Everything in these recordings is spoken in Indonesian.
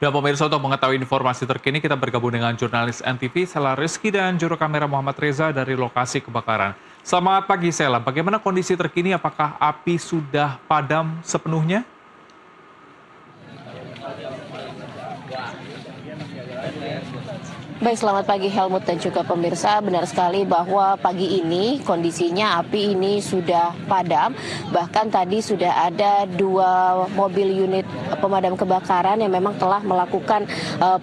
Dan pemirsa, untuk mengetahui informasi terkini kita bergabung dengan jurnalis NTV Sela Rizky dan juru kamera Muhammad Reza dari lokasi kebakaran. Selamat pagi Sela, bagaimana kondisi terkini? Apakah api sudah padam sepenuhnya? Baik, selamat pagi Helmut dan juga pemirsa. Benar sekali bahwa pagi ini kondisinya api ini sudah padam. Bahkan tadi sudah ada 2 mobil unit pemadam kebakaran yang memang telah melakukan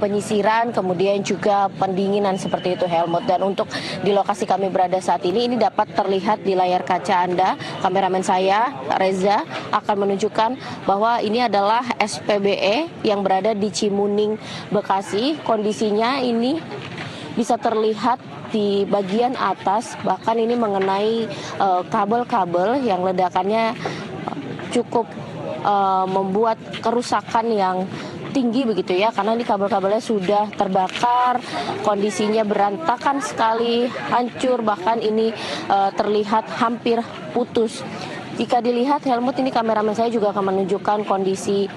penyisiran, kemudian juga pendinginan seperti itu Helmut. Dan untuk di lokasi kami berada saat ini dapat terlihat di layar kaca Anda, kameramen saya Reza akan menunjukkan bahwa ini adalah SPBE yang berada di Cimuning, Bekasi. Kondisinya ini bisa terlihat di bagian atas, bahkan ini mengenai kabel-kabel yang ledakannya cukup membuat kerusakan yang tinggi begitu ya, karena ini kabel-kabelnya sudah terbakar, kondisinya berantakan sekali, hancur, bahkan ini terlihat hampir putus. Jika dilihat Helmut, ini kameramen saya juga akan menunjukkan kondisi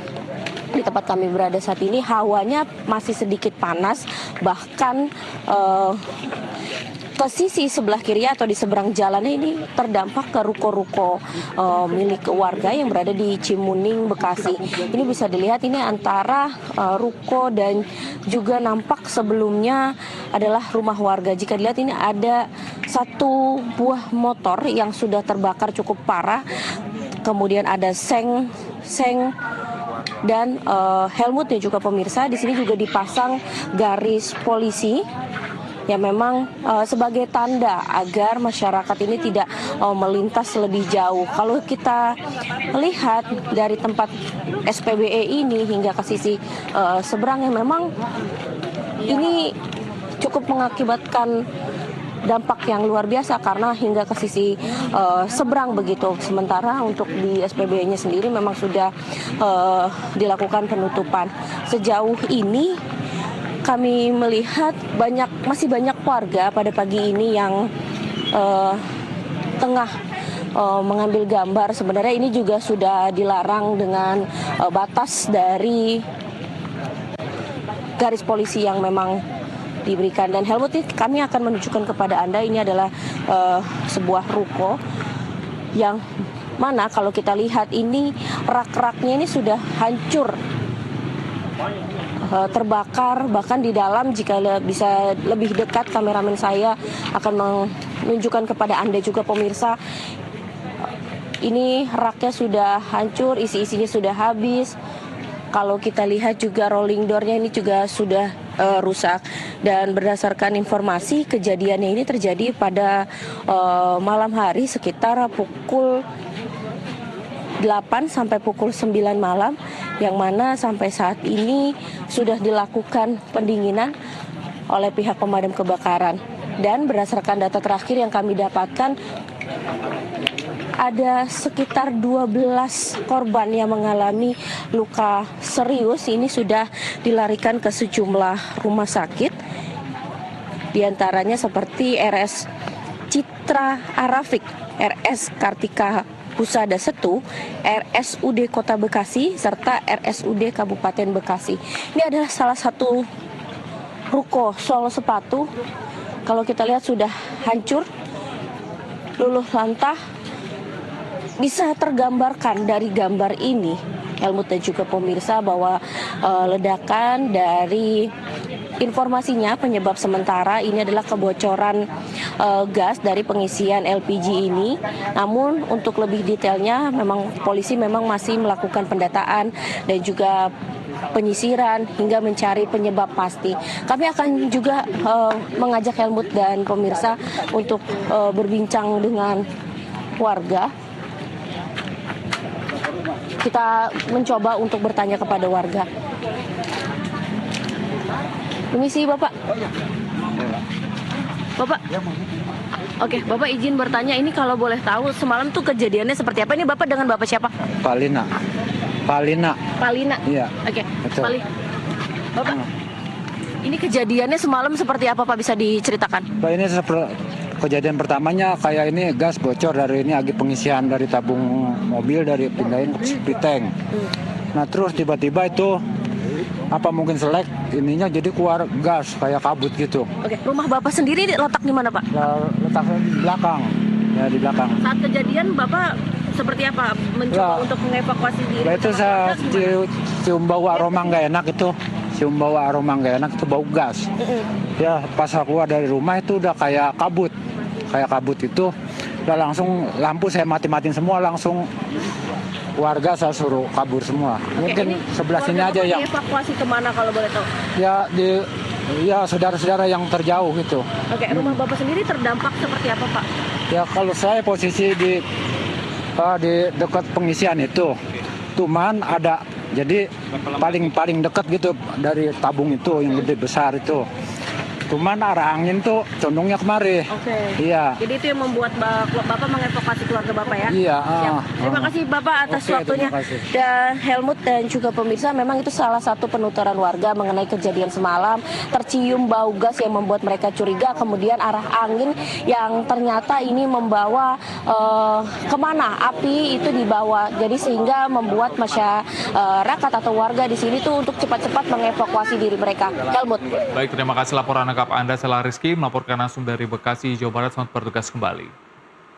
di tempat kami berada saat ini. Hawanya masih sedikit panas, bahkan ke sisi sebelah kiri atau di seberang jalannya ini terdampak ke ruko-ruko milik warga yang berada di Cimuning, Bekasi. Ini bisa dilihat ini antara ruko dan juga nampak sebelumnya adalah rumah warga. Jika dilihat ini ada 1 buah motor yang sudah terbakar cukup parah, kemudian ada seng dan Helmut dan juga pemirsa, di sini juga dipasang garis polisi yang memang sebagai tanda agar masyarakat ini tidak melintas lebih jauh. Kalau kita lihat dari tempat SPBE ini hingga ke sisi seberang, yang memang ini cukup mengakibatkan dampak yang luar biasa karena hingga ke sisi seberang begitu. Sementara untuk di SPBE-nya sendiri memang sudah dilakukan penutupan. Sejauh ini kami melihat masih banyak warga pada pagi ini yang tengah mengambil gambar. Sebenarnya ini juga sudah dilarang dengan batas dari garis polisi yang memang diberikan. Dan Helmut, kami akan menunjukkan kepada Anda, ini adalah sebuah ruko yang mana kalau kita lihat ini rak-raknya ini sudah hancur, terbakar. Bahkan di dalam, jika bisa lebih dekat kameramen saya akan menunjukkan kepada Anda juga pemirsa, ini raknya sudah hancur, isi-isinya sudah habis. Kalau kita lihat juga rolling door-nya ini juga sudah rusak. Dan berdasarkan informasi, kejadiannya ini terjadi pada malam hari sekitar pukul 8 sampai pukul 9 malam, yang mana sampai saat ini sudah dilakukan pendinginan oleh pihak pemadam kebakaran. Dan berdasarkan data terakhir yang kami dapatkan, ada sekitar 12 korban yang mengalami luka serius. Ini sudah dilarikan ke sejumlah rumah sakit, di antaranya seperti RS Citra Arafik, RS Kartika Husada Setu, RSUD Kota Bekasi, serta RSUD Kabupaten Bekasi. Ini adalah salah satu ruko sol sepatu. Kalau kita lihat sudah hancur, luluh lantah. Bisa tergambarkan dari gambar ini, Helmut dan juga pemirsa, bahwa ledakan dari informasinya penyebab sementara ini adalah kebocoran gas dari pengisian LPG ini. Namun untuk lebih detailnya memang polisi memang masih melakukan pendataan dan juga penyisiran hingga mencari penyebab pasti. Kami akan juga mengajak Helmut dan pemirsa untuk berbincang dengan warga. Kita mencoba untuk bertanya kepada warga. Permisi Bapak. Bapak. Oke, Bapak izin bertanya, ini kalau boleh tahu semalam tuh kejadiannya seperti apa? Ini Bapak dengan Bapak siapa? Palina. Iya. Oke. Bapak. Ini kejadiannya semalam seperti apa Pak, bisa diceritakan? Pak, ini kejadian pertamanya kayak ini gas bocor dari ini lagi pengisian dari tabung mobil, dari pindahin ke tank. Nah terus tiba-tiba itu apa mungkin selek ininya jadi keluar gas kayak kabut gitu. Oke, rumah Bapak sendiri letak di mana, Pak? Letaknya di belakang, ya di belakang. Saat kejadian Bapak seperti apa? Mencoba Ya. untuk mengevakuasi diri? Nah, itu bersama saya keluarga gimana? cium bau aroma nggak enak itu, cium bau aroma nggak enak itu bau gas. Ya pas aku keluar dari rumah itu udah kayak kabut itu, udah langsung lampu saya mati-matiin semua, langsung warga saya suruh kabur semua. Mungkin sebelah sini Keluarga aja Bapak yang dievakuasi kemana kalau boleh tahu? ya saudara-saudara yang terjauh gitu. Oke, rumah Bapak sendiri terdampak seperti apa, Pak? Ya kalau saya posisi di dekat pengisian itu, cuman ada jadi paling dekat gitu dari tabung itu yang gede besar itu. Cuman arah angin tuh condongnya kemari. Oke. Iya. Jadi itu yang membuat Bapak mengevakuasi keluarga Bapak ya? Iya. Siap. Terima kasih Bapak atas Oke, waktunya. terima kasih. Dan Helmut dan juga pemirsa, memang itu salah satu penuturan warga mengenai kejadian semalam. Tercium bau gas yang membuat mereka curiga, kemudian arah angin yang ternyata ini membawa kemana api itu dibawa. Jadi sehingga membuat masyarakat atau warga di sini tuh untuk cepat-cepat mengevakuasi diri mereka. Helmut. Baik, terima kasih laporan lengkap Anda. Saya Rizky melaporkan langsung dari Bekasi, Jawa Barat. Selamat bertugas kembali.